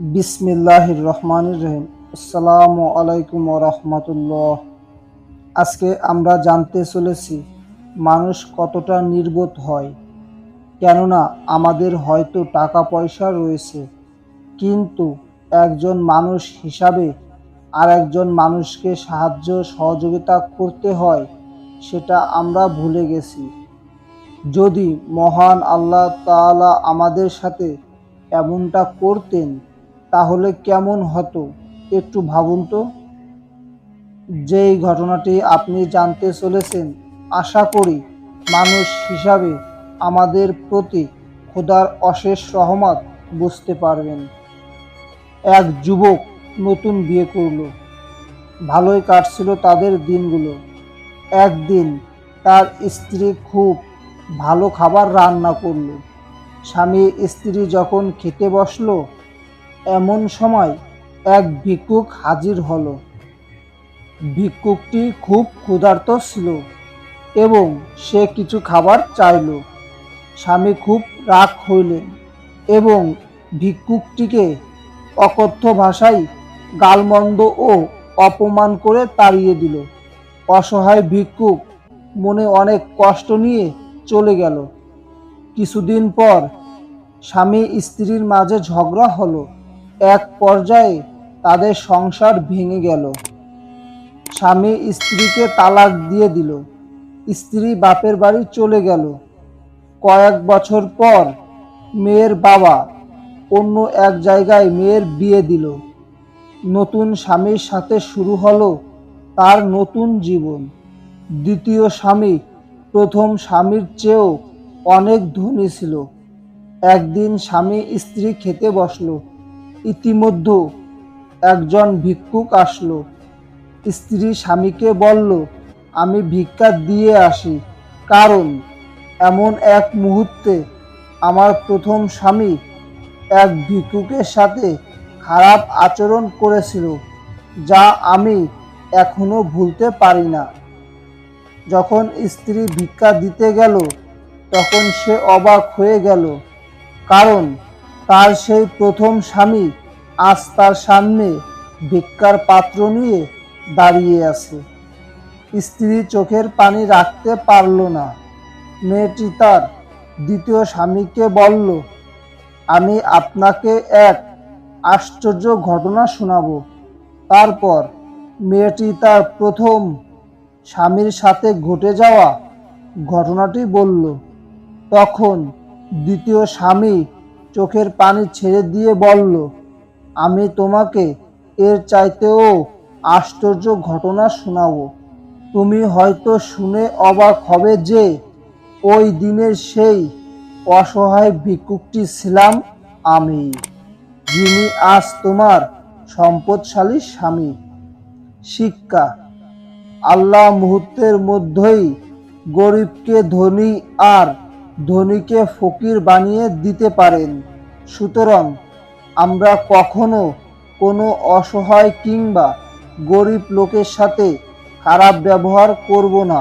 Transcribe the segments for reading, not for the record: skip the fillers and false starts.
বিসমিল্লাহির রহমানির রহিম। আসসালামু আলাইকুম ওয়া রাহমাতুল্লাহ। আজকে আমরা জানতে চলেছি মানুষ কতটা নির্বোধ হয়। কেননা আমাদের হয়তো টাকা পয়সা রয়েছে, কিন্তু একজন মানুষ হিসাবে আরেকজন মানুষকে সাহায্য সহযোগিতা করতে হয় সেটা আমরা ভুলে গেছি। যদি মহান আল্লাহ তাআলা আমাদের সাথে এমনটা করতেন তাহলে কেমন হতো একটু ভাবুন তো। যেই ঘটনাটি আপনি জানতে চলেছেন, আশা করি মানুষ হিসাবে আমাদের প্রতি খোদার অশেষ রহমত বুঝতে পারবেন। এক যুবক নতুন বিয়ে করলো, ভালোই কাটছিল তাদের দিনগুলো। একদিন তার স্ত্রী খুব ভালো খাবার রান্না করলো। স্বামী স্ত্রী যখন খেতে বসলো, এমন সময় এক ভিক্ষুক হাজির হলো। ভিক্ষুকটি খুব ক্ষুধার্ত ছিল এবং সে কিছু খাবার চাইল। স্বামী খুব রাগ হইলেন এবং ভিক্ষুকটিকে অকথ্য ভাষায় গালমন্দ ও অপমান করে তাড়িয়ে দিল। অসহায় ভিক্ষুক মনে অনেক কষ্ট নিয়ে চলে গেল। কিছুদিন পর স্বামী স্ত্রীর মাঝে ঝগড়া হলো। এক পর্যায়ে তাদের সংসার ভেঙে গেল। স্বামী স্ত্রীকে তালাক দিয়ে দিল। স্ত্রী বাপের বাড়ি চলে গেল। কয়েক বছর পর মেয়ের বাবা অন্য এক জায়গায় মেয়ের বিয়ে দিল। নতুন স্বামীর সাথে শুরু হলো তার নতুন জীবন। দ্বিতীয় স্বামী প্রথম স্বামীর চেয়েও অনেক ধনী ছিল। একদিন স্বামী স্ত্রী খেতে বসলো। ইতিমধ্যে একজন ভিক্ষুক আসলো। স্ত্রী স্বামীকে বলল, আমি ভিক্ষা দিয়ে আসি, কারণ এমন এক মুহূর্তে আমার প্রথম স্বামী এক ভিক্ষুকের সাথে খারাপ আচরণ করেছিল, যা আমি এখনো ভুলতে পারি না। যখন স্ত্রী ভিক্ষা দিতে গেল তখন সে অবাক হয়ে গেল, কারণ তার সেই প্রথম স্বামী আজ তার সামনে ভিক্ষার পাত্র নিয়ে দাঁড়িয়ে আছে। স্ত্রী চোখের পানি রাখতে পারল না। মেয়েটি তার দ্বিতীয় স্বামীকে বলল, আমি আপনাকে এক আশ্চর্য ঘটনা শোনাবো। তারপর মেয়েটি তার প্রথম স্বামীর সাথে ঘটে যাওয়া ঘটনাটি বলল। তখন দ্বিতীয় স্বামী চোখের পানি ছেড়ে দিয়ে বলল, আমি তোমাকে এর চাইতেও আশ্চর্য ঘটনা শোনাবো। তুমি হয়তো শুনে অবাক হবে যে ওই দিনের সেই অসহায় ভিক্ষুকটি ছিলাম আমি, যিনি আজ তোমার সম্পদশালী স্বামী। শিক্ষা: আল্লাহ মুহূর্তের মধ্যেই গরিবকে ধনী আর ধনীকে ফকির বানিয়ে দিতে পারেন। সুতরাং আমরা কখনো কোনো অসহায় কিংবা গরিব লোকের সাথে খারাপ ব্যবহার করব না।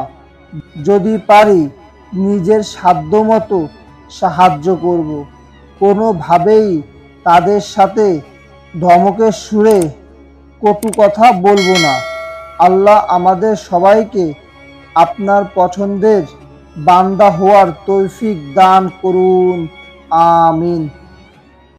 যদি পারি নিজের সাধ্যমতো সাহায্য করব। কোনোভাবেই তাদের সাথে ধমকের সুরে কটু কথা বলবো না। আল্লাহ আমাদের সবাইকে আপনার পছন্দের বান্দা হওয়ার তৌফিক দান করুন। আমিন।